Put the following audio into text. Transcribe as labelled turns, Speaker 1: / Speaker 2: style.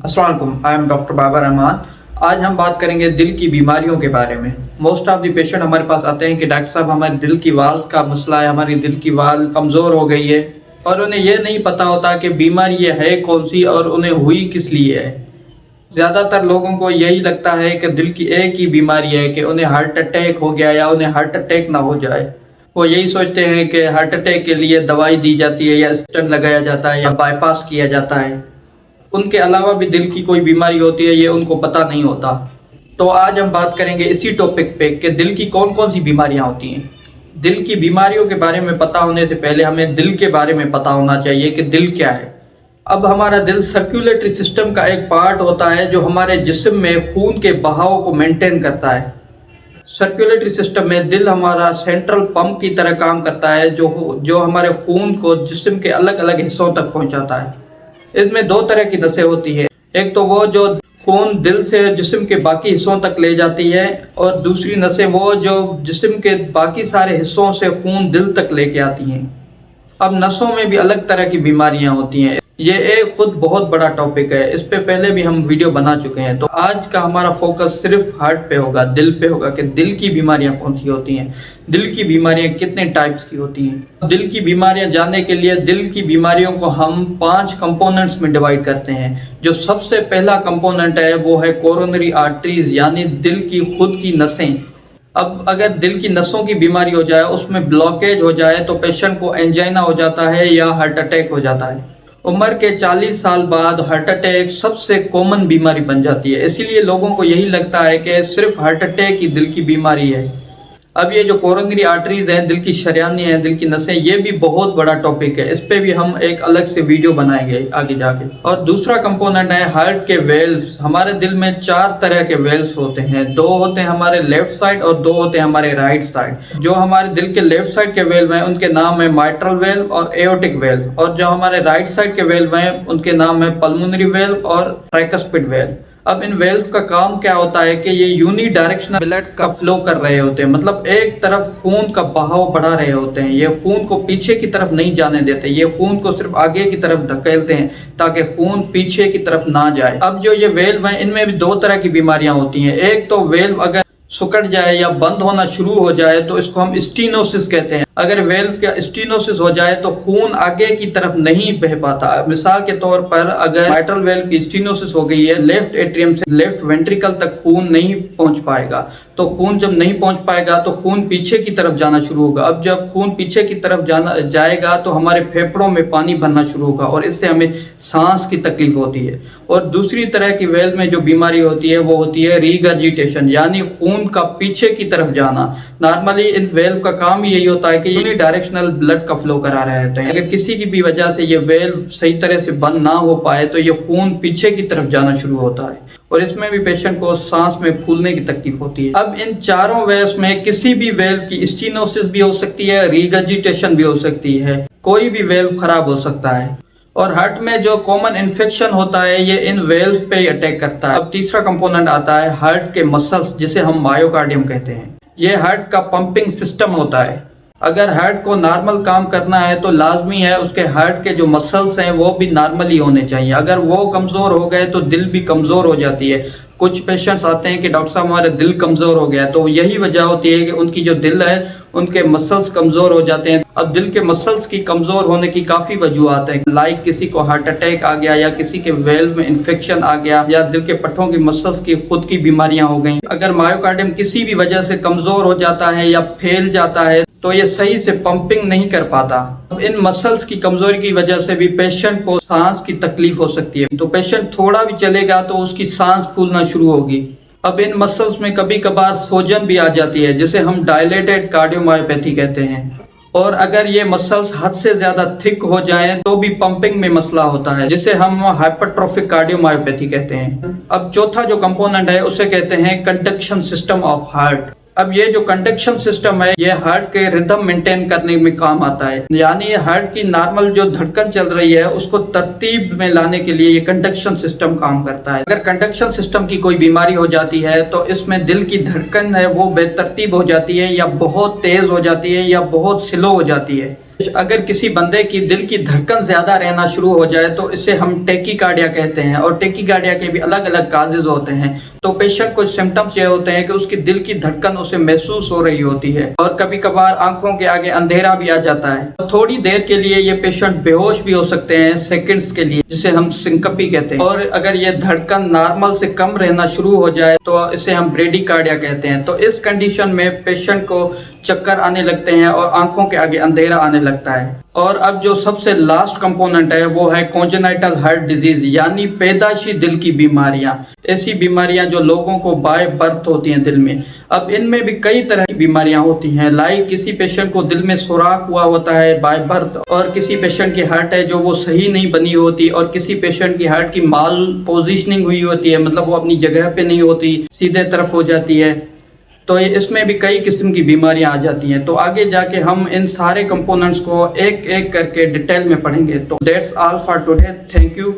Speaker 1: अस्सलाम वालेकुम, I am doctor Babar Rahman. आज हम बात करेंगे दिल की बीमारियों के बारे में। मोस्ट ऑफ द पेशेंट हमारे पास आते हैं कि डॉक्टर साहब हमारे दिल की वाल्स का मसला है, हमारी दिल की वाल कमज़ोर हो गई है और उन्हें यह नहीं पता होता कि बीमारी ये है कौन सी और उन्हें हुई किस लिए है। ज़्यादातर लोगों को यही लगता है कि दिल की एक ही बीमारी है कि उन्हें हार्ट अटैक हो गया या उन्हें हार्ट अटैक ना हो जाए। वो यही सोचते हैं कि हार्ट अटैक के लिए दवाई दी जाती है या स्टेंट लगाया जाता है या बाईपास किया जाता है। उनके अलावा भी दिल की कोई बीमारी होती है ये उनको पता नहीं होता। तो आज हम बात करेंगे इसी टॉपिक पे कि दिल की कौन कौन सी बीमारियां होती हैं। दिल की बीमारियों के बारे में पता होने से पहले हमें दिल के बारे में पता होना चाहिए कि दिल क्या है। अब हमारा दिल सर्कुलेटरी सिस्टम का एक पार्ट होता है जो हमारे जिस्म में खून के बहाव को मेंटेन करता है। सर्कुलेटरी सिस्टम में दिल हमारा सेंट्रल पंप की तरह काम करता है जो हमारे खून को जिस्म के अलग अलग हिस्सों तक पहुंचाता है। इसमें दो तरह की नसें होती हैं, एक तो वो जो खून दिल से जिस्म के बाकी हिस्सों तक ले जाती है और दूसरी नसें वो जो जिस्म के बाकी सारे हिस्सों से खून दिल तक लेके आती हैं। अब नसों में भी अलग तरह की बीमारियां होती हैं। ये एक खुद बहुत बड़ा टॉपिक है, इस पे पहले भी हम वीडियो बना चुके हैं। तो आज का हमारा फोकस सिर्फ हार्ट पे होगा, दिल पे होगा कि दिल की बीमारियां कौन सी होती हैं, दिल की बीमारियां कितने टाइप्स की होती हैं। दिल की बीमारियां जानने के लिए दिल की बीमारियों को हम 5 कंपोनेंट्स में डिवाइड करते हैं। जो सबसे पहला कंपोनेंट है वो है कोरोनरी आर्टरीज, यानी दिल की खुद की नसें। अब अगर दिल की नसों की बीमारी हो जाए, उसमें ब्लॉकेज हो जाए तो पेशेंट को एंजाइना हो जाता है या हार्ट अटैक हो जाता है। उम्र के 40 साल बाद हार्ट अटैक सबसे कॉमन बीमारी बन जाती है, इसीलिए लोगों को यही लगता है कि सिर्फ हार्ट अटैक ही दिल की बीमारी है। अब ये जो कोरोनरी आर्टरीज हैं, दिल की शरियानियाँ हैं, दिल की नसें, ये भी बहुत बड़ा टॉपिक है, इस पे भी हम एक अलग से वीडियो बनाएंगे आगे जाके। और दूसरा कंपोनेंट है हार्ट के वेल्व्स। हमारे दिल में 4 तरह के वेल्व्स होते हैं, 2 होते हैं हमारे लेफ्ट साइड और 2 होते हैं हमारे राइट साइड। जो हमारे दिल के लेफ्ट साइड के वेल्व हैं उनके नाम है माइट्रल वेल्व और एओर्टिक वेल्व, और जो हमारे राइट साइड के वेल्व हैं उनके नाम है पल्मोनरी वेल्व और ट्राइकस्पिड वेल्व। अब इन वेल्व का काम क्या होता है कि ये यूनी डायरेक्शनल ब्लड का फ्लो कर रहे होते हैं, मतलब एक तरफ खून का बहाव बढ़ा रहे होते हैं। ये खून को पीछे की तरफ नहीं जाने देते, ये खून को सिर्फ आगे की तरफ धकेलते हैं ताकि खून पीछे की तरफ ना जाए। अब जो ये वेल्व हैं इनमें भी 2 तरह की बीमारियां होती हैं। एक तो वेल्व अगर सुकड़ जाए या बंद होना शुरू हो जाए तो इसको हम स्टीनोसिस कहते हैं। अगर वेल्व का स्टीनोसिस हो जाए तो खून आगे की तरफ नहीं बह पाता। मिसाल के तौर पर अगर माइट्रल वेल्व की स्टीनोसिस हो गई है, लेफ्ट एट्रियम से लेफ्ट वेंट्रिकल तक खून नहीं पहुंच पाएगा। तो खून जब नहीं पहुंच पाएगा तो खून पीछे की तरफ जाना शुरू होगा। अब जब खून पीछे की तरफ जाएगा तो हमारे फेफड़ों में पानी भरना शुरू होगा और इससे हमें सांस की तकलीफ होती है। और दूसरी तरह की वेल्व में जो बीमारी होती है वो होती है रीगर्जिटेशन, यानी खून का पीछे की तरफ जाना। नॉर्मली इन वेल्व का काम यही होता है कि यूनी डायरेक्शनल ब्लड का फ्लो करा रहे होते हैं। अगर किसी की भी वजह से ये वेल्व सही तरह से बंद ना हो पाए तो ये खून पीछे की तरफ जाना शुरू होता है और इसमें भी पेशेंट को सांस में फूलने की तकलीफ होती है। अब इन चारों वेल्व्स में किसी भी वेल्व की स्टीनोसिस भी हो सकती है, रीगर्जिटेशन भी हो सकती है, कोई भी वेल्व खराब हो सकता है। और हार्ट में जो कॉमन इन्फेक्शन होता है ये इन वेल्व्स पे अटैक करता है। अब तीसरा कंपोनेंट आता है हार्ट के मसल्स, जिसे हम मायोकार्डियम कहते हैं। ये हार्ट का पंपिंग सिस्टम होता है। अगर हार्ट को नॉर्मल काम करना है तो लाजमी है उसके हार्ट के जो मसल्स हैं वो भी नॉर्मली होने चाहिए। अगर वो कमज़ोर हो गए तो दिल भी कमज़ोर हो जाती है। कुछ पेशेंट्स आते हैं कि डॉक्टर साहब हमारा दिल कमज़ोर हो गया, तो यही वजह होती है कि उनकी जो दिल है उनके मसल्स कमज़ोर हो जाते हैं। अब दिल के मसल्स की कमज़ोर होने की काफ़ी वजूहत हैं, लाइक किसी को हार्ट अटैक आ गया या किसी के वेल्व में इन्फेक्शन आ गया या दिल के पट्टों की मसल्स की खुद की बीमारियां हो गई। अगर मायोकार्डियम किसी भी वजह से कमज़ोर हो जाता है या फैल जाता है तो ये सही से पंपिंग नहीं कर पाता। अब इन मसल्स की कमजोरी की वजह से भी पेशेंट को सांस की तकलीफ हो सकती है। तो पेशेंट थोड़ा भी चलेगा तो उसकी सांस फूलना शुरू होगी। अब इन मसल्स में कभी कभार सोजन भी आ जाती है, जिसे हम डायलेटेड कार्डियोमायोपैथी कहते हैं। और अगर ये मसल्स हद से ज्यादा थिक हो जाएं तो भी पंपिंग में मसला होता है, जिसे हम हाइपरट्रोफिक कार्डियोमायोपैथी कहते हैं। अब चौथा जो कंपोनेंट है उसे कहते हैं कंडक्शन सिस्टम ऑफ हार्ट। अब ये जो कंडक्शन सिस्टम है ये हार्ट के रिदम मेंटेन करने में काम आता है, यानी हार्ट की नॉर्मल जो धड़कन चल रही है उसको तरतीब में लाने के लिए ये कंडक्शन सिस्टम काम करता है। अगर कंडक्शन सिस्टम की कोई बीमारी हो जाती है तो इसमें दिल की धड़कन है वो बेतरतीब हो जाती है या बहुत तेज हो जाती है या बहुत स्लो हो जाती है। अगर किसी बंदे की दिल की धड़कन ज़्यादा रहना शुरू हो जाए तो इसे हम टेकीकार्डिया कहते हैं, और टेकीकार्डिया के भी अलग अलग काजेज होते हैं। तो पेशेंट को सिम्टम्स ये होते हैं कि उसकी दिल की धड़कन उसे महसूस हो रही होती है, और कभी कभार आंखों के आगे अंधेरा भी आ जाता है। तो थोड़ी देर के लिए ये पेशेंट बेहोश भी हो सकते हैं, सेकंड्स के लिए, जिसे हम सिंकपी कहते हैं। और अगर ये धड़कन नॉर्मल से कम रहना शुरू हो जाए तो इसे हम ब्रेडिकार्डिया कहते हैं। तो इस कंडीशन में पेशेंट को चक्कर आने लगते हैं और आंखों के आगे अंधेरा आने लगता है। और अब जो सबसे लास्ट कंपोनेंट है वो है कॉन्जेनाइटल हार्ट डिजीज, यानी पैदाइशी दिल की बीमारियां। ऐसी बीमारियां जो लोगों को बाय बर्थ होती हैं दिल में। अब इनमें भी कई तरह की बीमारियां होती हैं, लाइक किसी पेशेंट को दिल में सुराख हुआ होता है बाय बर्थ, और किसी पेशेंट की हार्ट है जो वो सही नहीं बनी होती, और किसी पेशेंट की हार्ट की माल पोजिशनिंग हुई होती है, मतलब वो अपनी जगह पे नहीं होती, सीधे तरफ हो जाती है। तो इसमें भी कई किस्म की बीमारियां आ जाती हैं। तो आगे जाके हम इन सारे कंपोनेंट्स को एक एक करके डिटेल में पढ़ेंगे। तो that's all for today, thank you.